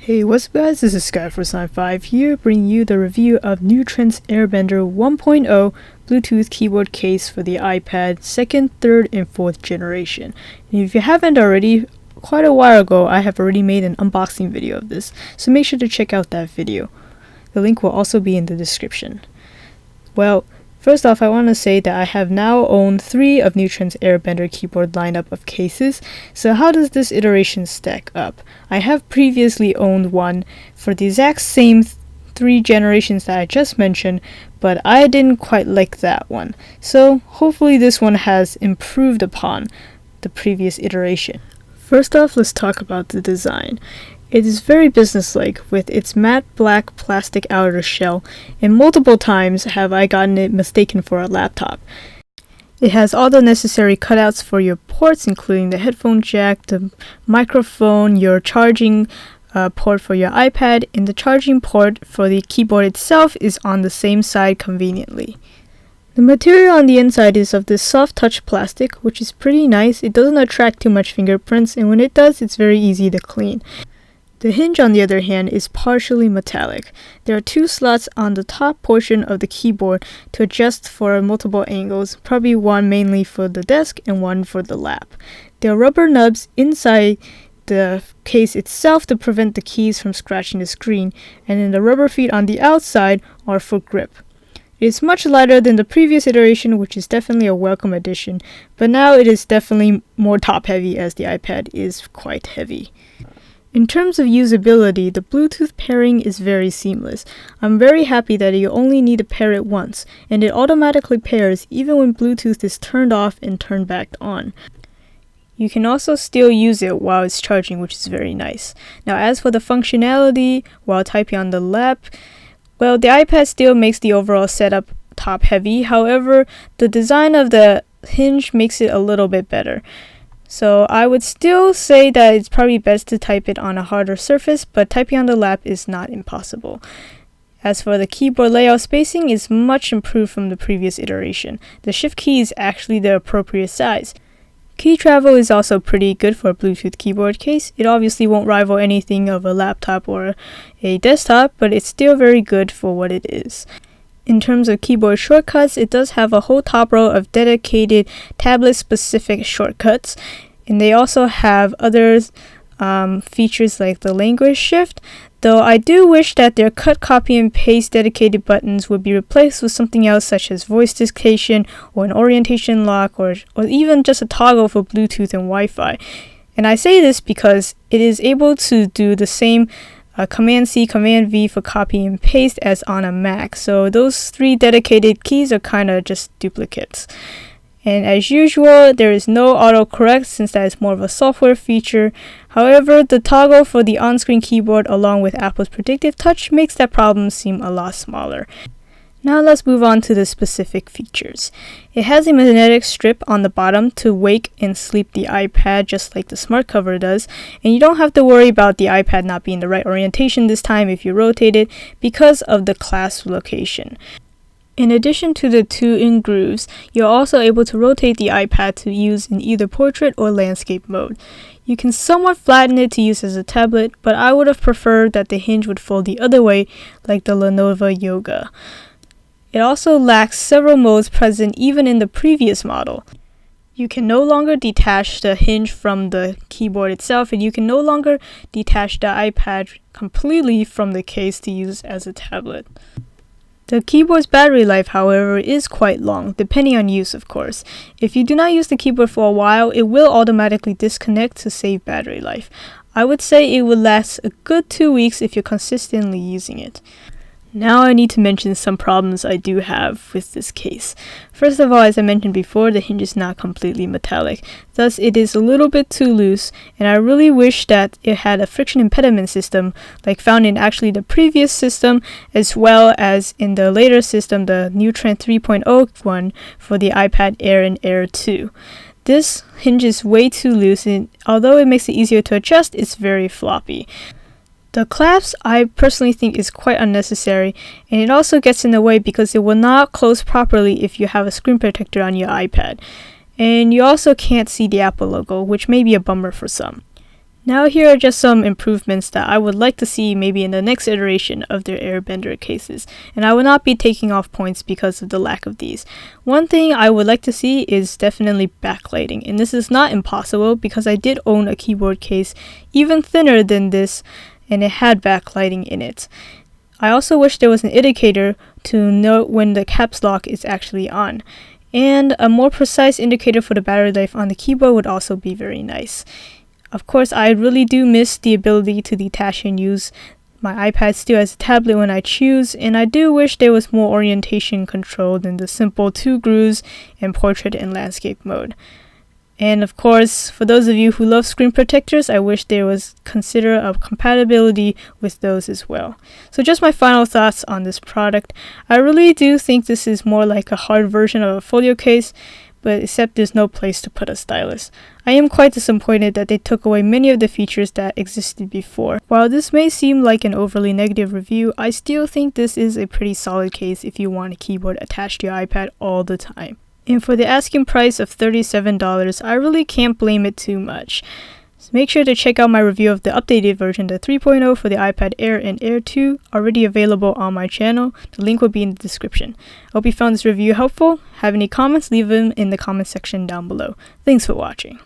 Hey, what's up guys, this is Sky4Sign5 here, bringing you the review of new Trent Airbender 1.0 Bluetooth keyboard case for the iPad 2nd, 3rd, and 4th generation. And if you haven't already, quite a while ago I have already made an unboxing video of this, so make sure to check out that video. The link will also be in the description. Well, first off, I want to say that I have now owned 3 of new Trent Airbender keyboard lineup of cases. So how does this iteration stack up? I have previously owned one for the exact same 3 generations that I just mentioned, but I didn't quite like that one. So hopefully this one has improved upon the previous iteration. First off, let's talk about the design. It is very businesslike with its matte black plastic outer shell, and multiple times have I gotten it mistaken for a laptop. It has all the necessary cutouts for your ports, including the headphone jack, the microphone, your charging port for your iPad, and the charging port for the keyboard itself is on the same side conveniently. The material on the inside is of this soft touch plastic, which is pretty nice. It doesn't attract too much fingerprints, and when it does, it's very easy to clean. The hinge, on the other hand, is partially metallic. There are 2 slots on the top portion of the keyboard to adjust for multiple angles, probably one mainly for the desk and one for the lap. There are rubber nubs inside the case itself to prevent the keys from scratching the screen, and then the rubber feet on the outside are for grip. It is much lighter than the previous iteration, which is definitely a welcome addition, but now it is definitely more top heavy as the iPad is quite heavy. In terms of usability, the Bluetooth pairing is very seamless. I'm very happy that you only need to pair it once, and it automatically pairs even when Bluetooth is turned off and turned back on. You can also still use it while it's charging, which is very nice. Now, as for the functionality while typing on the lap, well, the iPad still makes the overall setup top heavy. However, the design of the hinge makes it a little bit better. So I would still say that it's probably best to type it on a harder surface, but typing on the lap is not impossible. As for the keyboard layout spacing, it's much improved from the previous iteration. The shift key is actually the appropriate size. Key travel is also pretty good for a Bluetooth keyboard case. It obviously won't rival anything of a laptop or a desktop, but it's still very good for what it is. In terms of keyboard shortcuts, it does have a whole top row of dedicated tablet-specific shortcuts, and they also have other features like the language shift, though I do wish that their cut, copy, and paste dedicated buttons would be replaced with something else such as voice dictation or an orientation lock or even just a toggle for Bluetooth and Wi-Fi. And I say this because it is able to do the same Command-C, Command-V for copy and paste as on a Mac. So those 3 dedicated keys are kind of just duplicates. And as usual, there is no autocorrect since that is more of a software feature. However, the toggle for the on-screen keyboard along with Apple's predictive touch makes that problem seem a lot smaller. Now let's move on to the specific features. It has a magnetic strip on the bottom to wake and sleep the iPad just like the smart cover does, and you don't have to worry about the iPad not being the right orientation this time if you rotate it because of the clasp location. In addition to the 2 in grooves, you're also able to rotate the iPad to use in either portrait or landscape mode. You can somewhat flatten it to use as a tablet, but I would have preferred that the hinge would fold the other way like the Lenovo Yoga. It also lacks several modes present even in the previous model. You can no longer detach the hinge from the keyboard itself, and you can no longer detach the iPad completely from the case to use as a tablet. The keyboard's battery life, however, is quite long, depending on use, of course. If you do not use the keyboard for a while, it will automatically disconnect to save battery life. I would say it would last a good 2 weeks if you're consistently using it. Now I need to mention some problems I do have with this case. First of all, as I mentioned before, the hinge is not completely metallic. Thus, it is a little bit too loose, and I really wish that it had a friction impediment system like found in actually the previous system, as well as in the later system, the new Trent 3.0 one for the iPad Air and Air 2. This hinge is way too loose, and although it makes it easier to adjust, it's very floppy. The clasp I personally think is quite unnecessary, and it also gets in the way because it will not close properly if you have a screen protector on your iPad. And you also can't see the Apple logo, which may be a bummer for some. Now here are just some improvements that I would like to see maybe in the next iteration of their Airbender cases, and I will not be taking off points because of the lack of these. One thing I would like to see is definitely backlighting, and this is not impossible because I did own a keyboard case even thinner than this and it had backlighting in it. I also wish there was an indicator to note when the caps lock is actually on, and a more precise indicator for the battery life on the keyboard would also be very nice. Of course, I really do miss the ability to detach and use my iPad still as a tablet when I choose, and I do wish there was more orientation control than the simple 2 grooves in portrait and landscape mode. And of course, for those of you who love screen protectors, I wish there was consider of compatibility with those as well. So just my final thoughts on this product. I really do think this is more like a hard version of a folio case, but except there's no place to put a stylus. I am quite disappointed that they took away many of the features that existed before. While this may seem like an overly negative review, I still think this is a pretty solid case if you want a keyboard attached to your iPad all the time. And for the asking price of $37, I really can't blame it too much. So make sure to check out my review of the updated version, the 3.0 for the iPad Air and Air 2, already available on my channel. The link will be in the description. I hope you found this review helpful. Have any comments? Leave them in the comment section down below. Thanks for watching.